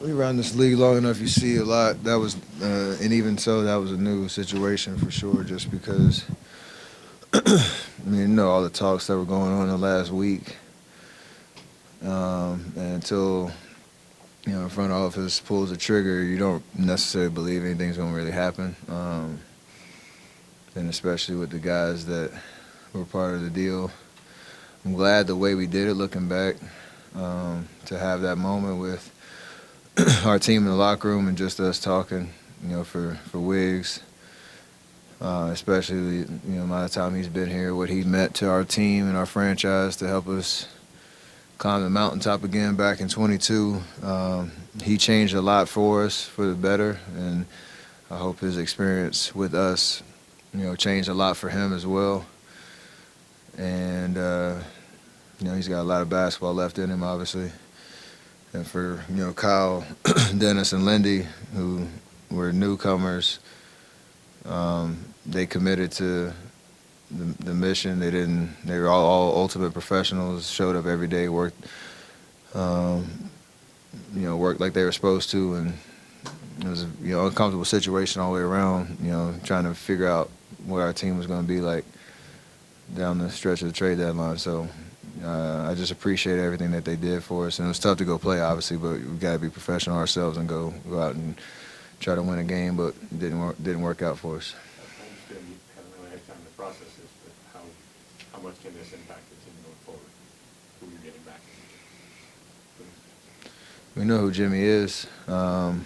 We around this league long enough, you see a lot. That was, and even so, that was a new situation for sure. Just because, I mean, all the talks that were going on the last week, and until the front office pulls the trigger, you don't necessarily believe anything's going to really happen. And especially with the guys that were part of the deal, I'm glad the way we did it. Looking back, to have that moment with our team in the locker room and just us talking, for Wiggs, especially the amount of time he's been here, what he meant to our team and our franchise to help us climb the mountaintop again back in 22. He changed a lot for us for the better, and I hope his experience with us, changed a lot for him as well. And he's got a lot of basketball left in him, obviously. And for Kyle, Dennis, and Lindy, who were newcomers, they committed to the mission. They didn't. They were all ultimate professionals. Showed up every day, worked, worked like they were supposed to, and it was uncomfortable situation all the way around. Trying to figure out what our team was going to be like down the stretch of the trade deadline. So I just appreciate everything that they did for us. And it was tough to go play, obviously, but we got to be professional ourselves and go out and try to win a game. But it didn't work out for us. I understand you haven't really had time to process this, but how much can this impact the team going forward? Who you're getting back? We know who Jimmy is. We've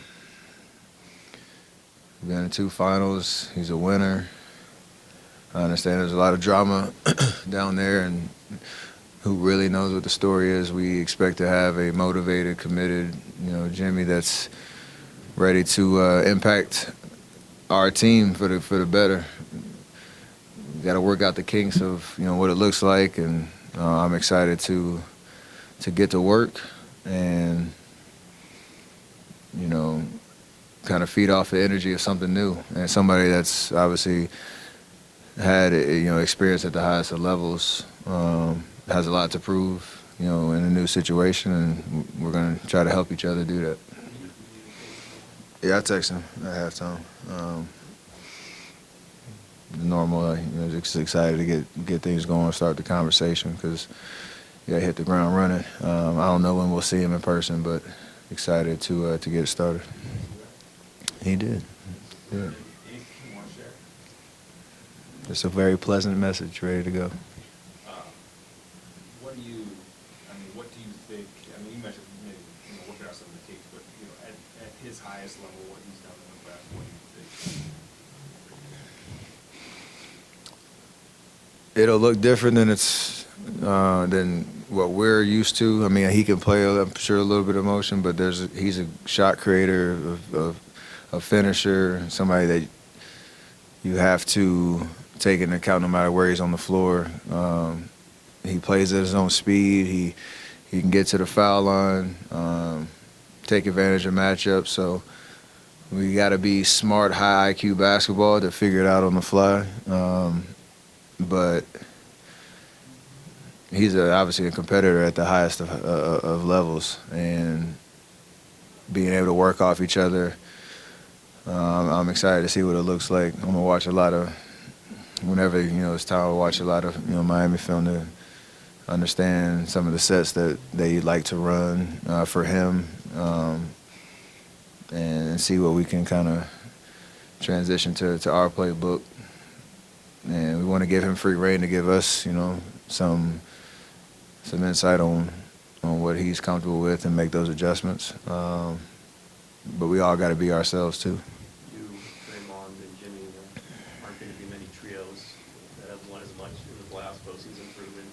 been in 2 finals. He's a winner. I understand there's a lot of drama down there, and who really knows what the story is. We expect to have a motivated, committed, Jimmy that's ready to impact our team for the better. We got to work out the kinks of what it looks like, and I'm excited to get to work and kind of feed off the energy of something new and somebody that's obviously had experience at the highest of levels, has a lot to prove, in a new situation, and we're going to try to help each other do that. Yeah, I text him at halftime. Normal, just excited to get things going, start the conversation, because you got to hit the ground running. I don't know when we'll see him in person, but excited to get it started. He did. Yeah. Just a very pleasant message, ready to go. What do you think? I mean, you mentioned maybe working out some of the kinks, but at his highest level, what he's done in the past, what do you think? It'll look different than what we're used to. I mean, he can play, I'm sure, a little bit of motion, but he's a shot creator, a finisher, somebody that you have to take into account no matter where he's on the floor. He plays at his own speed. He can get to the foul line, take advantage of matchups. So we got to be smart, high IQ basketball to figure it out on the fly. But he's obviously a competitor at the highest of levels, and being able to work off each other. I'm excited to see what it looks like. I'm gonna watch a lot of, whenever it's time to watch a lot of Miami film to understand some of the sets that they like to run for him, and see what we can kind of transition to our playbook. And we want to give him free reign to give us some insight on what he's comfortable with and make those adjustments. But we all got to be ourselves too. You, Draymond, and Jimmy, there aren't going to be many trios that have won as much in the playoffs, postseason improvement.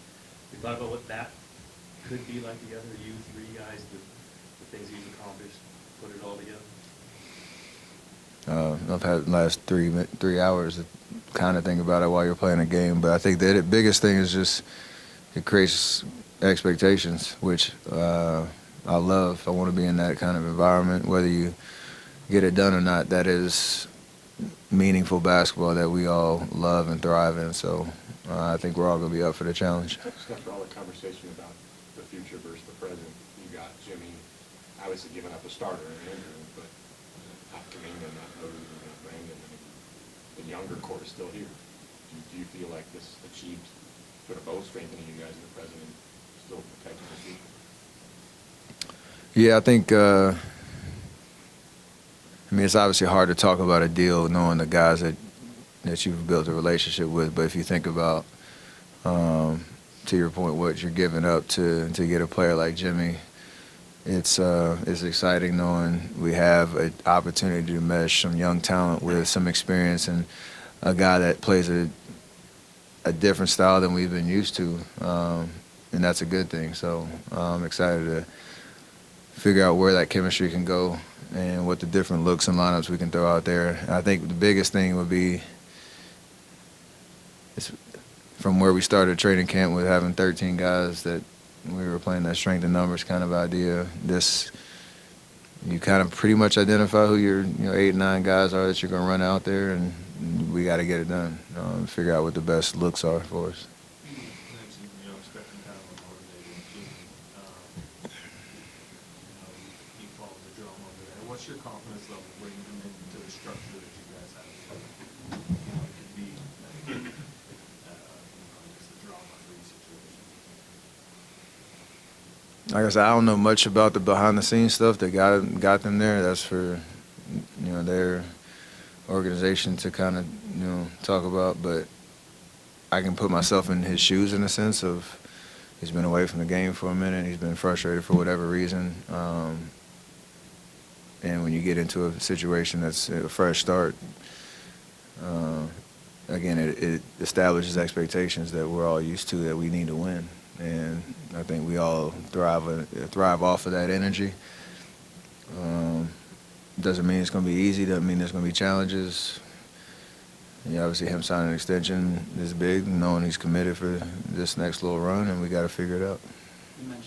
We thought about what that could be like together. You three guys, the things that you've accomplished, put it all together. I've had the last 3 hours to kind of think about it while you're playing a game. But I think the biggest thing is just it creates expectations, which I love. I want to be in that kind of environment, whether you get it done or not. That is meaningful basketball that we all love and thrive in. So I think we're all going to be up for the challenge. Just after all the conversation about the future versus the present, you got Jimmy obviously giving up a starter and an interim, but not Kaminga, not Moody, not Brandon, I mean, the younger core is still here. Do you feel like this achieved sort of both strengthening you guys and the president still protecting the team? Yeah, I think. I mean, it's obviously hard to talk about a deal knowing the guys that you've built a relationship with. But if you think about, to your point, what you're giving up to get a player like Jimmy, it's exciting knowing we have an opportunity to mesh some young talent with some experience and a guy that plays a different style than we've been used to, and that's a good thing. So I'm excited to figure out where that chemistry can go and what the different looks and lineups we can throw out there. And I think the biggest thing would be from where we started training camp with having 13 guys that we were playing that strength in numbers kind of idea. You kind of pretty much identify who your 8, 9 guys are that you're going to run out there, and we got to get it done. Figure out what the best looks are for us. Expecting kind of a motivated team. You follow the drama over there. What's your confidence level bringing him into the structure that you guys have? It could be, the drama-free situation. Like I said, I don't know much about the behind-the-scenes stuff that got them there. That's for their organization to kind of talk about. But I can put myself in his shoes in a sense of he's been away from the game for a minute. He's been frustrated for whatever reason. And when you get into a situation that's a fresh start, again, it establishes expectations that we're all used to, that we need to win. And I think we all thrive off of that energy. Doesn't mean it's going to be easy. Doesn't mean there's going to be challenges. Obviously, him signing an extension is big, knowing he's committed for this next little run, and we got to figure it out.